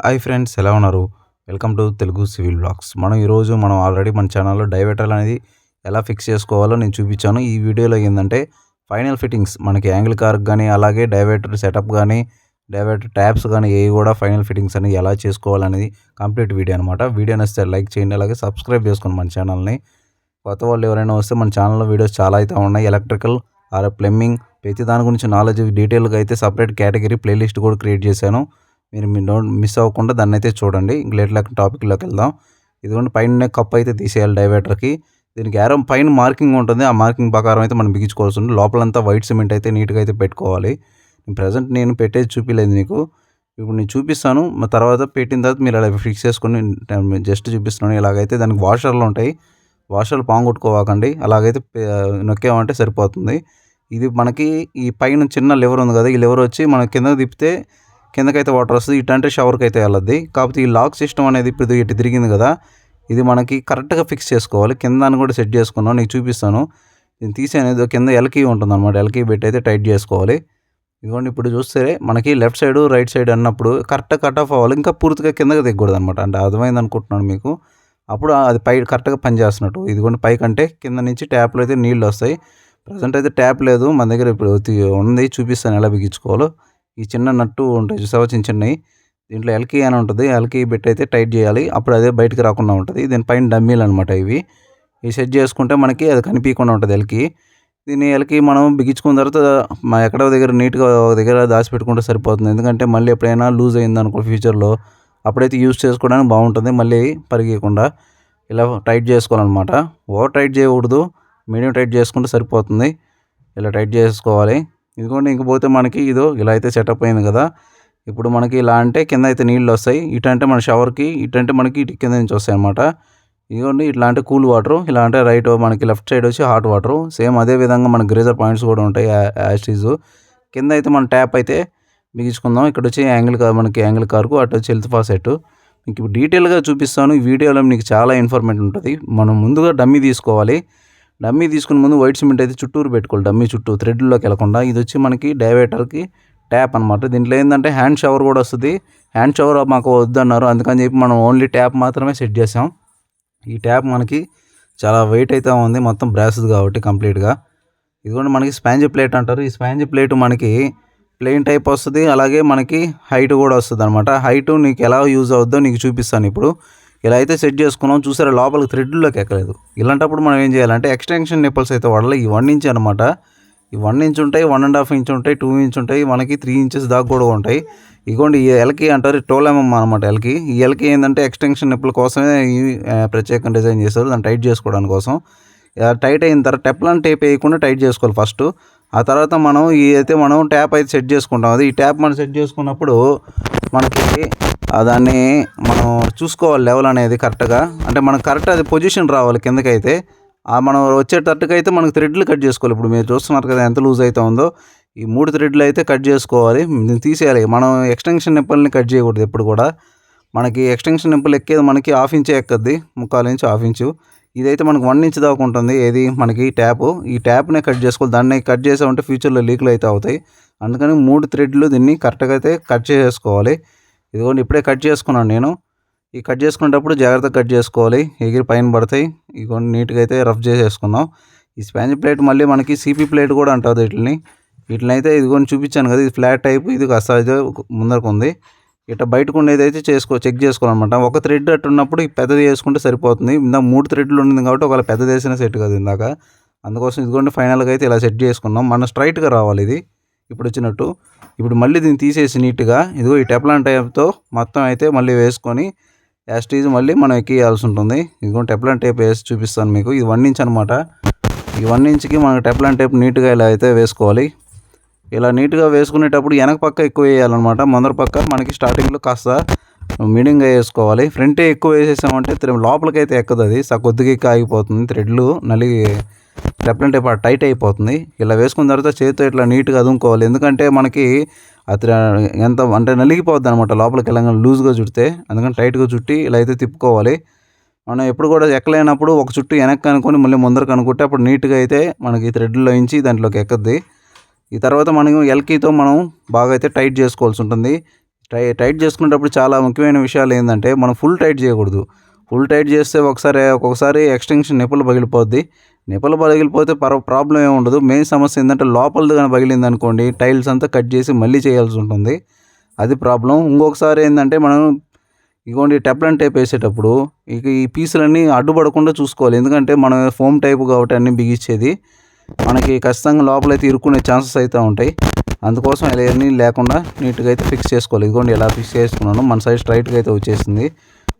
Hi friends, ఎలా ఉన్నారు? Welcome to Telugu civil blogs. ఈరోజు ఆల్రెడీ మన ఛానల్లో డైవర్టర్ అనేది ఎలా ఫిక్స్ చేసుకోవాలో నేను చూపించాను. ఈ వీడియోలో ఏంటంటే ఫైనల్ ఫిట్టింగ్స్ మనకి యాంగిల్ కార్కి కానీ, అలాగే డైవర్టర్ సెటప్ కానీ, డైవర్టర్ ట్యాప్స్ కానీ ఏవి కూడా ఫైనల్ ఫిట్టింగ్స్ అనేది ఎలా చేసుకోవాలనేది కంప్లీట్ వీడియో అనమాట. వీడియో నచ్చితే లైక్ చేయండి, అలాగే సబ్స్క్రైబ్ చేసుకోండి మన ఛానల్ని. కొత్త వాళ్ళు ఎవరైనా వస్తే మన ఛానల్లో వీడియోస్ చాలా అయితే ఉన్నాయి. ఎలక్ట్రికల్ ఆర్ ప్లంబింగ్ ప్రతి దాని గురించి నాలెడ్జ్ డీటెయిల్గా అయితే సపరేట్ కేటగిరీ ప్లేలిస్ట్ కూడా క్రియేట్ చేశాను. మీరు మిస్ అవ్వకుండా దాన్ని అయితే చూడండి. ఇంక లేట్ లేకుండా టాపిక్లోకి వెళ్దాం. ఇదిగోండి, పైన కప్ అయితే తీసేయాలి డైవర్టర్కి. దీనికి యారో పైన మార్కింగ్ ఉంటుంది. ఆ మార్కింగ్ ప్రకారం అయితే మనం బిగించుకోవాల్సి ఉంటుంది. లోపలంతా వైట్ సిమెంట్ అయితే నీట్గా అయితే పెట్టుకోవాలి. ప్రజెంట్ నేను పెట్టేది చూపించలేదు మీకు, ఇప్పుడు నేను చూపిస్తాను. తర్వాత పెట్టిన తర్వాత మీరు అలా ఫిక్స్ చేసుకొని జస్ట్ చూపిస్తున్నాను. ఇలాగైతే దానికి వాషర్లు ఉంటాయి. వాషర్లు పాంగొట్టుకోవాకండి, అలాగైతే నొక్కామంటే సరిపోతుంది. ఇది మనకి ఈ పైన చిన్న లివర్ ఉంది కదా, ఈ లివర్ వచ్చి మనం కిందకి తిప్పితే కిందకైతే వాటర్ వస్తుంది. ఇటంటే షవర్కి అయితే వెళ్ళద్ది. కాకపోతే ఈ లాక్ సిస్టమ్ అనేది ఇప్పుడు ఇటు తిరిగింది కదా, ఇది మనకి కరెక్ట్గా ఫిక్స్ చేసుకోవాలి. కింద కూడా సెట్ చేసుకున్నాను, నీకు చూపిస్తాను. నేను తీసి అనేది కింద ఎల్కీ ఉంటుంది అనమాట, ఎల్కీ పెట్టి అయితే టైట్ చేసుకోవాలి. ఇదిగోండి, ఇప్పుడు చూస్తే మనకి లెఫ్ట్ సైడ్ రైట్ సైడ్ అన్నప్పుడు కరెక్ట్గా కట్ ఆఫ్ అవ్వాలి. ఇంకా పూర్తిగా కిందకి దిగకూడదు అనమాట. అంటే అర్థమైంది అనుకుంటున్నాను మీకు. అప్పుడు అది పై కరెక్ట్గా పనిచేస్తున్నట్టు. ఇదిగోండి, పైకంటే కింద నుంచి ట్యాప్లో అయితే నీళ్ళు వస్తాయి. ప్రజెంట్ అయితే ట్యాప్ లేదు మన దగ్గర, ఇప్పుడు ఉంది, చూపిస్తాను ఎలా బిగించుకోవాలో. ఈ చిన్న నట్టు ఉంటాయి చూసావా, చిన్న చిన్నవి, దీంట్లో ఎల్కీ అని ఉంటుంది. ఎల్కీ పెట్టి అయితే టైట్ చేయాలి, అప్పుడు అదే బయటకు రాకుండా ఉంటుంది. దీనిపైన డమ్మీలు అనమాట ఇవి సెట్ చేసుకుంటే మనకి అది కనిపించకుండా ఉంటుంది ఎల్కీ. దీన్ని ఎల్కీ మనం బిగించుకున్న తర్వాత ఎక్కడో దగ్గర నీట్గా దగ్గర దాచిపెట్టుకుంటే సరిపోతుంది. ఎందుకంటే మళ్ళీ ఎప్పుడైనా లూజ్ అయింది అనుకో ఫ్యూచర్లో, అప్పుడైతే యూజ్ చేసుకోవడానికి బాగుంటుంది. మళ్ళీ పరిగెయకుండా ఇలా టైట్ చేసుకోవాలన్నమాట. ఓవర్ టైట్ చేయకూడదు, మీడియం టైట్ చేసుకుంటే సరిపోతుంది. ఇలా టైట్ చేసుకోవాలి. ఇదిగోండి, ఇంకపోతే మనకి ఇదో ఇలా అయితే సెటప్ అయింది కదా. ఇప్పుడు మనకి ఇలా అంటే కింద అయితే నీళ్ళు వస్తాయి. ఇటంటే మన షవర్కి, ఇటంటే మనకి ఇటు కింద నుంచి వస్తాయి అన్నమాట. ఇదిగోండి, ఇట్లా అంటే కూల్ వాటర్, ఇలా అంటే రైట్ మనకి లెఫ్ట్ సైడ్ వచ్చి హాట్ వాటర్. సేమ్ అదే విధంగా మన గ్రేజర్ పాయింట్స్ కూడా ఉంటాయి యాస్టీజ్. కింద అయితే మన ట్యాప్ అయితే బిగించుకుందాం. ఇక్కడ వచ్చి మనకి యాంగిల్ కార్కు, అటు వచ్చి హెల్త్ ఫాసెట్. మీకు ఇప్పుడు డీటెయిల్గా చూపిస్తాను. ఈ వీడియోలో మీకు చాలా ఇన్ఫర్మేషన్ ఉంటుంది. మనం ముందుగా డమ్మీ తీసుకోవాలి. డమ్మీ తీసుకుని ముందు వైట్ సిమెంట్ అయితే చుట్టూరు పెట్టుకోవాలి, డమ్మీ చుట్టూ థ్రెడ్లోకి వెళ్ళకుండా. ఇది వచ్చి మనకి డైవర్టర్కి ట్యాప్ అనమాట. దీంట్లో ఏంటంటే హ్యాండ్ షవర్ కూడా వస్తుంది. హ్యాండ్ షవర్ మాకు వద్దన్నారు, అందుకని చెప్పి మనం ఓన్లీ ట్యాప్ మాత్రమే సెట్ చేసాం. ఈ ట్యాప్ మనకి చాలా వెయిట్ అయితే ఉంది, మొత్తం బ్రాస్ది కాబట్టి కంప్లీట్గా. ఇదిగోండి, మనకి స్పాంజ్ ప్లేట్ అంటారు. ఈ స్పాంజ్ ప్లేట్ మనకి ప్లెయిన్ టైప్ వస్తుంది, అలాగే మనకి హైట్ కూడా వస్తుంది అనమాట. హైట్ నీకు ఎలా యూజ్ అవుద్దో నీకు చూపిస్తాను ఇప్పుడు. ఇలా అయితే సెట్ చేసుకున్నాం. చూసారా, లోపలికి థ్రెడ్లోకి ఎక్కలేదు. ఇలాంటప్పుడు మనం ఏం చేయాలంటే ఎక్స్టెన్షన్ నిప్పల్స్ అయితే వాడాలి. ఈ 1 ఇంచ్ అనమాట. ఈ 1 ఇంచ్ ఉంటాయి, 1.5 ఇంచ్ ఉంటాయి, 2 ఇంచ్ ఉంటాయి, మనకి 3 ఇంచెస్ దాకా కూడా ఉంటాయి. ఇదిగోండి, ఈ ఎల్కీ అంటారు, 12 mm అనమాట ఎల్కీ. ఈ ఎల్కీ ఏంటంటే ఎక్స్టెన్షన్ నిప్పుల కోసమే ప్రత్యేకంగా డిజైన్ చేస్తారు, దాన్ని టైట్ చేసుకోవడానికి కోసం. టైట్ అయిన తర్వాత టెప్లాన్ టేప్ వేయకుండా టైట్ చేసుకోవాలి ఫస్ట్. ఆ తర్వాత మనం మనం ట్యాప్ అయితే సెట్ చేసుకుంటాం. అది ఈ ట్యాప్ మనం సెట్ చేసుకున్నప్పుడు మనకి దాన్ని మనం చూసుకోవాలి లెవెల్ అనేది కరెక్ట్గా. అంటే మనకు కరెక్ట్ అది పొజిషన్ రావాలి కిందకైతే. మనం వచ్చేటట్టుగా అయితే మనకు థ్రెడ్లు కట్ చేసుకోవాలి. ఇప్పుడు మీరు చూస్తున్నారు కదా ఎంత లూజ్ అయితే ఉందో. ఈ 3 థ్రెడ్లు అయితే కట్ చేసుకోవాలి, తీసేయాలి. మనం ఎక్స్టెన్షన్ నిప్పల్ని కట్ చేయకూడదు ఎప్పుడు కూడా. మనకి ఎక్స్టెన్షన్ నిప్పులు ఎక్కేది మనకి 1/2 ఇంచే ఎక్కద్ది, 1/4 ఇంచు 1/2 ఇంచు. ఇదైతే మనకు 1 ఇంచ్ దాకా ఉంటుంది. ఏది మనకి ట్యాప్, ఈ ట్యాప్నే కట్ చేసుకోవాలి. దాన్ని కట్ చేసామంటే ఫ్యూచర్లో లీకులు అయితే అవుతాయి. అందుకని 3 థ్రెడ్లు దీన్ని కరెక్ట్గా అయితే కట్ చేసుకోవాలి. ఇదిగోండి, ఇప్పుడే కట్ చేసుకున్నాను నేను. ఈ కట్ చేసుకునేటప్పుడు జాగ్రత్తగా కట్ చేసుకోవాలి, ఎగిరి పైన పడతాయి. ఇదిగోండి, నీట్గా అయితే రఫ్ చేసేసుకున్నాం. ఈ స్పాంజ్ ప్లేట్ మళ్ళీ మనకి సిపి ప్లేట్ కూడా అంటుంది వీటిని అయితే ఇదిగోండి చూపించాను కదా, ఇది ఫ్లాట్ టైప్, ఇది కాస్త ముందరకు ఉంది. ఇట్లా బయటకు ఉండేది అయితే చెక్ చేసుకోవాలన్నమాట. ఒక థ్రెడ్ అట్టు ఉన్నప్పుడు ఈ పెద్దది వేసుకుంటే సరిపోతుంది. ఇందాక 3 థ్రెడ్లు ఉంది కాబట్టి ఒకవేళ పెద్దది వేసిన సెట్ కాదు ఇందాక. అందుకోసం ఇదిగోండి ఫైనల్గా అయితే ఇలా సెట్ చేసుకున్నాం. మన స్ట్రైట్గా రావాలి ఇది ఇప్పుడు వచ్చినట్టు. ఇప్పుడు మళ్ళీ దీన్ని తీసేసి నీట్గా ఇదిగో ఈ టెప్లాన్ టైప్తో మొత్తం అయితే మళ్ళీ వేసుకొని యాస్టీజ్ మళ్ళీ మనం ఎక్కియాల్సి ఉంటుంది. ఇదిగోండి టెప్లాన్ టేప్ వేసి చూపిస్తాను మీకు. ఇది 1 ఇంచ్ అనమాట. ఈ 1 ఇంచ్కి మనకు టెప్లాన్ టేప్ నీట్గా ఇలా అయితే వేసుకోవాలి. ఇలా నీట్గా వేసుకునేటప్పుడు వెనక పక్క ఎక్కువ వేయాలన్నమాట. ముందర పక్క మనకి స్టార్టింగ్లో కాస్త మీడియంగా వేసుకోవాలి. ఫ్రంటే ఎక్కువ వేసేసామంటే లోపలికైతే ఎక్కదు, అది కొద్దిగా ఎక్కి ఆగిపోతుంది. థ్రెడ్లు నలిగి టెప్లాన్ టేప్ టైట్ అయిపోతుంది. ఇలా వేసుకున్న తర్వాత చేతితో ఇట్లా నీట్గా అదుముకోవాలి. ఎందుకంటే మనకి అది ఎంత అంటే నలిగిపోద్ది అనమాట లోపలికి వెళ్ళగానే లూజ్గా చుడితే. అందుకని టైట్గా చుట్టి ఇలా అయితే తిప్పుకోవాలి. మనం ఎప్పుడు కూడా ఎక్కలేనప్పుడు ఒక చుట్టూ వెనక్కి అనుకొని మళ్ళీ ముందరకు అనుకుంటే అప్పుడు నీట్గా అయితే మనకి థ్రెడ్లో నుంచి దాంట్లోకి ఎక్కద్ది. ఈ తర్వాత మనం ఎల్కీతో మనం బాగా అయితే టైట్ చేసుకోవాల్సి ఉంటుంది. టైట్ చేసుకునేటప్పుడు చాలా ముఖ్యమైన విషయాలు ఏంటంటే మనం ఫుల్ టైట్ చేయకూడదు. ఫుల్ టైట్ చేస్తే ఒక్కొక్కసారి ఎక్స్టెన్షన్ నిప్పులు పగిలిపోద్ది. నిప్పులు పగిలిపోతే ప్రాబ్లం ఏమి ఉండదు. మెయిన్ సమస్య ఏంటంటే లోపలిది కానీ పగిలింది అనుకోండి, టైల్స్ అంతా కట్ చేసి మళ్ళీ చేయాల్సి ఉంటుంది. అది ప్రాబ్లం. ఇంకొకసారి ఏంటంటే మనం ఇగోండి టెఫ్లాన్ టేప్ వేసేటప్పుడు ఈ పీసులన్నీ అడ్డుపడకుండా చూసుకోవాలి. ఎందుకంటే మనం ఫోమ్ టైపు కాబట్టి అన్నీ బిగించేది మనకి ఖచ్చితంగా లోపలైతే ఇరుక్కునే ఛాన్సెస్ అయితే ఉంటాయి. అందుకోసం ఇలా అన్నీ లేకుండా నీట్గా అయితే ఫిక్స్ చేసుకోవాలి. ఇదిగోండి ఎలా ఫిక్స్ చేసుకున్నాను. మన సైడ్ స్ట్రైట్గా అయితే వచ్చేసింది.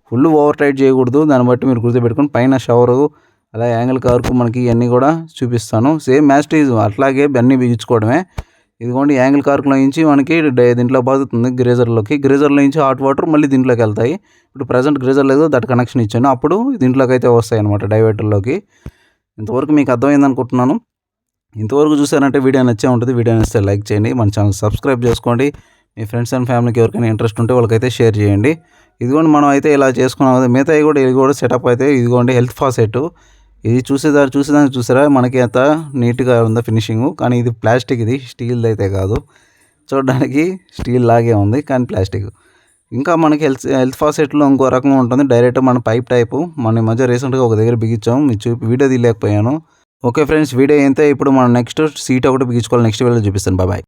ఫుల్ ఓవర్ టైట్ చేయకూడదు. దాన్ని బట్టి మీరు గుర్తుపెట్టుకొని పైన షవరు అలా యాంగిల్ కార్కు మనకి ఇవన్నీ కూడా చూపిస్తాను. సేమ్ మ్యాస్టీజ్ అట్లాగే అన్నీ బిగించుకోవడమే. ఇదిగోండి యాంగిల్ కార్కులో నుంచి మనకి దీంట్లో బాగుతుంది గ్రేజర్లో నుంచి హాట్ వాటర్ మళ్ళీ దీంట్లోకి వెళ్తాయి. ఇప్పుడు ప్రజెంట్ గ్రేజర్ లేదు, దట్ కనెక్షన్ ఇచ్చాను. అప్పుడు దీంట్లోకి అయితే వస్తాయి అనమాట డైవర్టర్లోకి. ఇంతవరకు మీకు అర్థమైంది అనుకుంటున్నాను. ఇంతవరకు చూసారంటే వీడియో నచ్చే ఉంటుంది. వీడియో నచ్చితే లైక్ చేయండి, మన ఛానల్ సబ్స్క్రైబ్ చేసుకోండి. మీ ఫ్రెండ్స్ అండ్ ఫ్యామిలీకి ఎవరికైనా ఇంట్రెస్ట్ ఉంటే వాళ్ళకైతే షేర్ చేయండి. ఇదిగోండి మనం అయితే ఇలా చేసుకున్నాం కదా, మిగతా ఇది కూడా సెటప్ అయితే ఇదిగోండి హెల్త్ ఫాసెట్. ఇది చూసేదాన్ని చూసారా మనకి ఎంత నీట్గా ఉందో ఫినిషింగ్. కానీ ఇది ప్లాస్టిక్, ఇది స్టీల్ అయితే కాదు. చూడడానికి స్టీల్ లాగే ఉంది కానీ ప్లాస్టిక్. ఇంకా మనకి హెల్త్ ఫాసెట్లో ఇంకో రకంగా ఉంటుంది. డైరెక్ట్ మన పైప్ టైపు. మన ఈ మధ్య రీసెంట్గా ఒక దగ్గర బిగించాము, మీకు వీడియో తీయలేకపోయాను. ఓకే ఫ్రెండ్స్, వీడియో అయితే ఇప్పుడు మనం నెక్స్ట్ సీట్ ఒకటి బిగించుకోవాలి. నెక్స్ట్ వీడియోలో చూపిస్తాను. బాయ్.